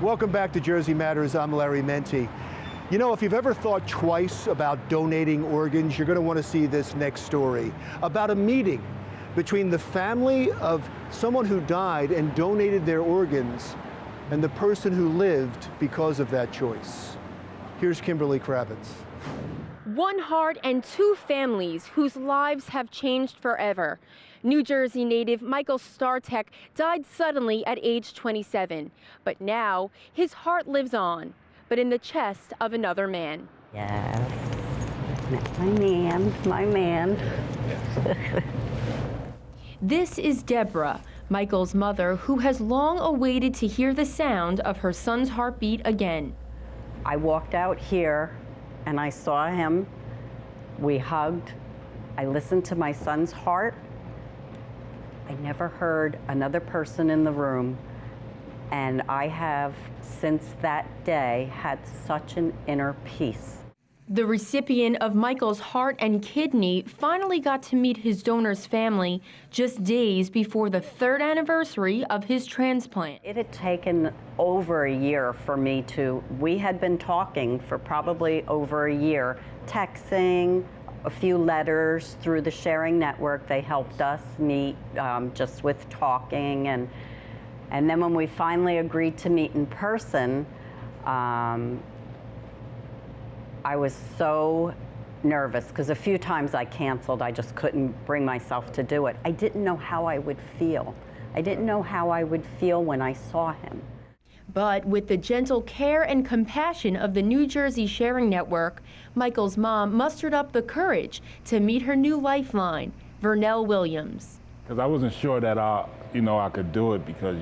Welcome back to Jersey Matters. I'm Larry Menti. You know, if you've ever thought twice about donating organs, you're going to want to see this next story about a meeting between the family of someone who died and donated their organs and the person who lived because of that choice. Here's Kimberly Kravitz. One heart and two families whose lives have changed forever. New Jersey native Michael Startek died suddenly at age 27, but now his heart lives on, but in the chest of another man. Yes, my man. This is Deborah, Michael's mother, who has long awaited to hear the sound of her son's heartbeat again. I walked out here and I saw him. We hugged. I listened to my son's heart. I never heard another person in the room, and I have, since that day, had such an inner peace. The recipient of Michael's heart and kidney finally got to meet his donor's family just days before the 3rd anniversary of his transplant. It had taken over a year for me we had been talking for probably over a year, texting, a few letters through the sharing network. They helped us meet just with talking, and then when we finally agreed to meet in person, I was so nervous because a few times I canceled. I just couldn't bring myself to do it. I didn't know how I would feel. I didn't know how I would feel when I saw him. But with the gentle care and compassion of the New Jersey Sharing Network, Michael's mom mustered up the courage to meet her new lifeline, Vernell Williams. Because I wasn't sure that I could do it because,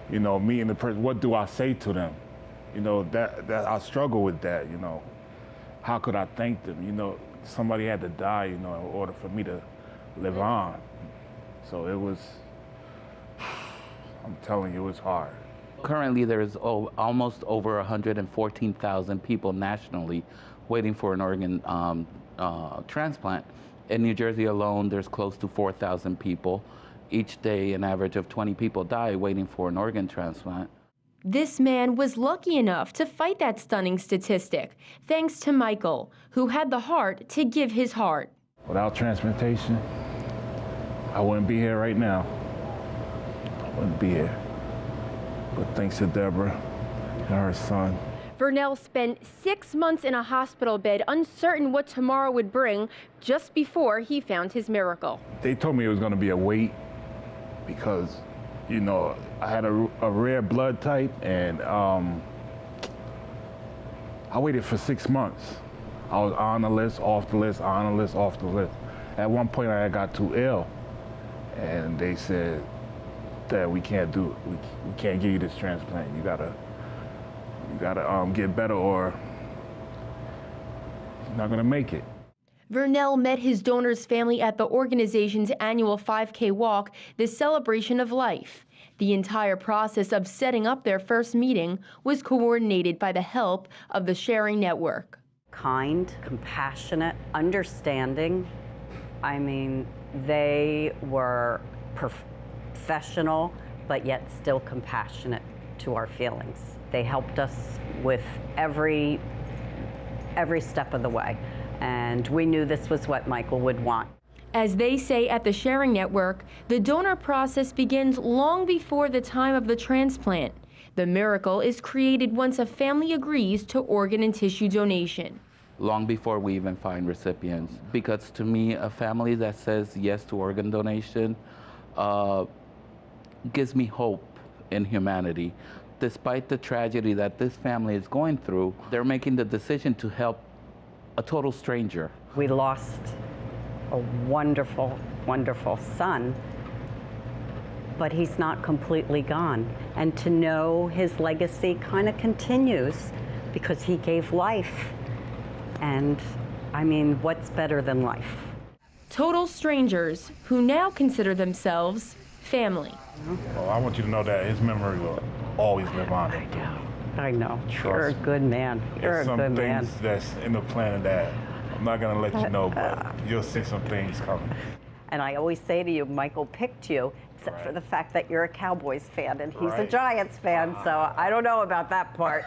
meeting the person, what do I say to them? That I struggle with that, How could I thank them? Somebody had to die, in order for me to live on. So it was, I'm telling you, it was hard. Currently, there's almost over 114,000 people nationally waiting for an organ transplant. In New Jersey alone, there's close to 4,000 people. Each day, an average of 20 people die waiting for an organ transplant. This man was lucky enough to fight that stunning statistic, thanks to Michael, who had the heart to give his heart. Without transplantation, I wouldn't be here right now. I wouldn't be here. But thanks to Deborah and her son. Vernell spent 6 months in a hospital bed, uncertain what tomorrow would bring, just before he found his miracle. They told me it was going to be a wait because, I had a rare blood type, and I waited for 6 months. I was on the list, off the list, on the list, off the list. At one point, I got too ill, and they said that we can't do it. We can't give you this transplant. You gotta get better, or you're not gonna make it. Vernell met his donor's family at the organization's annual 5K walk, the Celebration of Life. The entire process of setting up their first meeting was coordinated by the help of the Sharing Network. Kind, compassionate, understanding. I mean, they were professional, but yet still compassionate to our feelings. They helped us with every step of the way, and we knew this was what Michael would want. As they say at the Sharing Network, the donor process begins long before the time of the transplant. The miracle is created once a family agrees to organ and tissue donation. Long before we even find recipients. Because to me, a family that says yes to organ donation gives me hope in humanity. Despite the tragedy that this family is going through, they're making the decision to help a total stranger. We lost a wonderful, wonderful son, but he's not completely gone. And to know his legacy kind of continues because he gave life. And I mean, what's better than life? Total strangers who now consider themselves family. Well, I want you to know that his memory will always live on. I know. You're a good man. You're a good man. There's some things that's in the plan that I'm not going to let you know, but you'll see some things coming. And I always say to you, Michael picked you, except for the fact that you're a Cowboys fan and he's a Giants fan, so I don't know about that part.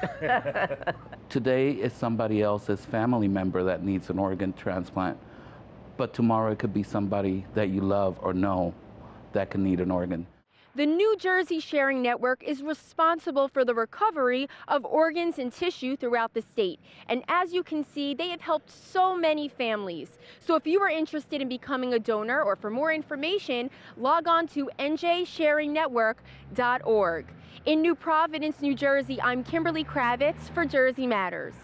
Today is somebody else's family member that needs an organ transplant, but tomorrow it could be somebody that you love or know that can need an organ. The New Jersey Sharing Network is responsible for the recovery of organs and tissue throughout the state. And as you can see, they have helped so many families. So if you are interested in becoming a donor or for more information, log on to njsharingnetwork.org. In New Providence, New Jersey, I'm Kimberly Kravitz for Jersey Matters.